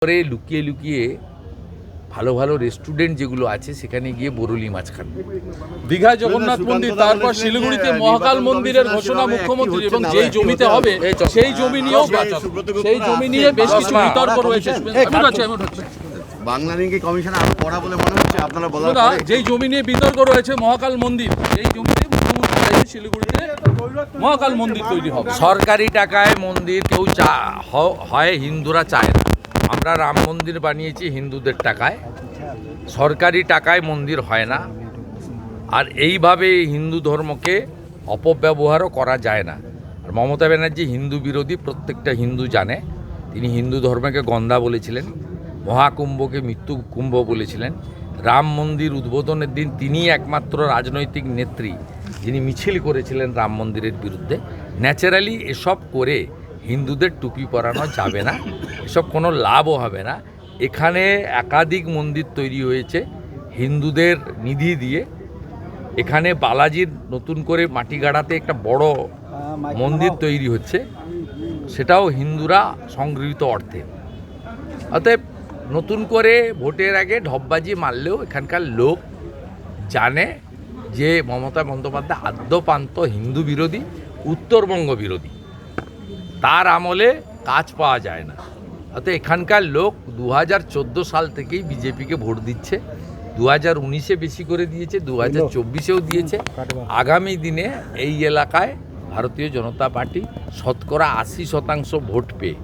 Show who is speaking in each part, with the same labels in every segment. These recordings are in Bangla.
Speaker 1: করে লুকিয়ে লুকিয়ে ভালো ভালো রেস্টুরেন্ট যেগুলো আছে সেখানে গিয়ে বরুলি মাছ খান।
Speaker 2: দীঘায় জগন্নাথ মন্দির, তারপর শিলিগুড়িতে মহাকাল মন্দিরের ঘোষণা মুখ্যমন্ত্রী, এবং যেই জমিতে হবে সেই জমি নিয়েও সেই জমি নিয়ে বেশ কিছু বিতর্ক রয়েছে।
Speaker 3: বাংলা লিঙ্কে কমিশন আরো পড়া বলে মনে হচ্ছে আপনারা বলার পরে
Speaker 2: যেই জমি নিয়ে বিতর্ক রয়েছে মহাকাল মন্দির, এই জমিতে মুখ্যমন্ত্রী চাইছে শিলিগুড়িতে মহাকাল মন্দির তৈরি হবে।
Speaker 1: সরকারি টাকায় মন্দির কেউ হয়, হিন্দুরা চায় না। আমরা রাম মন্দির বানিয়েছি হিন্দুদের টাকায়, সরকারি টাকায় মন্দির হয় না। আর এইভাবে হিন্দু ধর্মকে অপব্যবহারও করা যায় না। আর মমতা ব্যানার্জি হিন্দু বিরোধী, প্রত্যেকটা হিন্দু জানে। তিনি হিন্দু ধর্মকে গন্ধা বলেছিলেন, মহাকুম্ভকে মৃত্যু কুম্ভ বলেছিলেন। রাম মন্দির উদ্বোধনের দিন তিনি একমাত্র রাজনৈতিক নেত্রী যিনি মিছিল করেছিলেন রাম মন্দিরের বিরুদ্ধে। ন্যাচারালি এসব করে হিন্দুদের টুপি পরানো যাবে না, এসব কোনো লাভও হবে না। এখানে একাধিক মন্দির তৈরি হয়েছে হিন্দুদের নিধি দিয়ে। এখানে বালাজির নতুন করে মাটিগাড়াতে একটা বড় মন্দির তৈরি হচ্ছে, সেটাও হিন্দুরা সংগৃহীত অর্থে। অতএব নতুন করে ভোটের আগে ঢপবাজি মারলেও এখানকার লোক জানে যে মমতা বন্দ্যোপাধ্যায় আদ্যপান্ত হিন্দু বিরোধী, উত্তরবঙ্গ বিরোধী। তার আমলে কাজ পাওয়া যায় না। অর্থাৎ এখানকার লোক 2014 সাল থেকেই বিজেপিকে ভোট দিচ্ছে। 2019-এ বেশি করে দিয়েছে, 2024-এও দিয়েছে। আগামী দিনে এই এলাকায় ভারতীয় জনতা পার্টি শতকরা 80% ভোট পেয়ে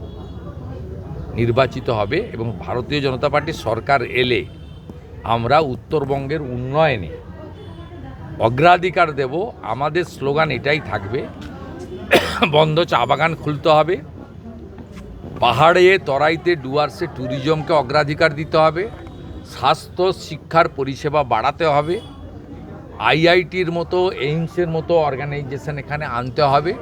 Speaker 1: নির্বাচিত হবে, এবং ভারতীয় জনতা পার্টির সরকার এলে আমরা উত্তরবঙ্গের উন্নয়নে অগ্রাধিকার দেব। আমাদের স্লোগান এটাই থাকবে, বন্ধ চা বাগান খুলতে হবে, পাহাড়ে তরাইতে ডুয়ার্সে ট্যুরিজমকে অগ্রাধিকার দিতে হবে, স্বাস্থ্য শিক্ষার পরিষেবা বাড়াতে হবে, আইআইটির মতো এইমসের মতো অর্গানাইজেশন এখানে আনতে হবে,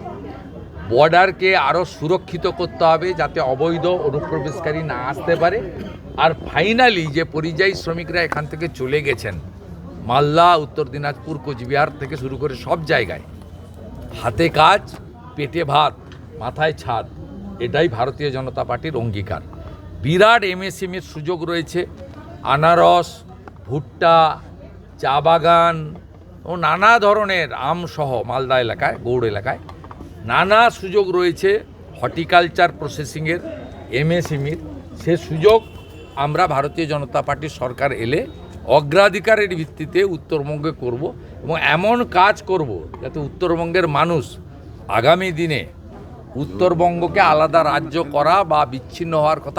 Speaker 1: বর্ডারকে আরও সুরক্ষিত করতে হবে যাতে অবৈধ অনুপ্রবেশকারী না আসতে পারে। আর ফাইনালি যে পরিযায়ী শ্রমিকরা এখান থেকে চলে গেছেন, মালদা, উত্তর দিনাজপুর, কোচবিহার থেকে শুরু করে সব জায়গায়, হাতে কাজ, পেটে ভাত, মাথায় ছাদ, এটাই ভারতীয় জনতা পার্টির অঙ্গীকার। বিরাট এমএসএমইর সুযোগ রয়েছে, আনারস, ভুট্টা, চা বাগান ও নানা ধরনের আমসহ মালদা এলাকায়, গৌড় এলাকায় নানা সুযোগ রয়েছে হর্টিকালচার প্রসেসিংয়ের, এমএসএমইর। সে সুযোগ আমরা ভারতীয় জনতা পার্টির সরকার এলে অগ্রাধিকারের ভিত্তিতে উত্তরবঙ্গে করব, এবং এমন কাজ করব যাতে উত্তরবঙ্গের মানুষ আগামী দিনে উত্তরবঙ্গকে আলাদা রাজ্য করা বা বিচ্ছিন্ন হওয়ার কথা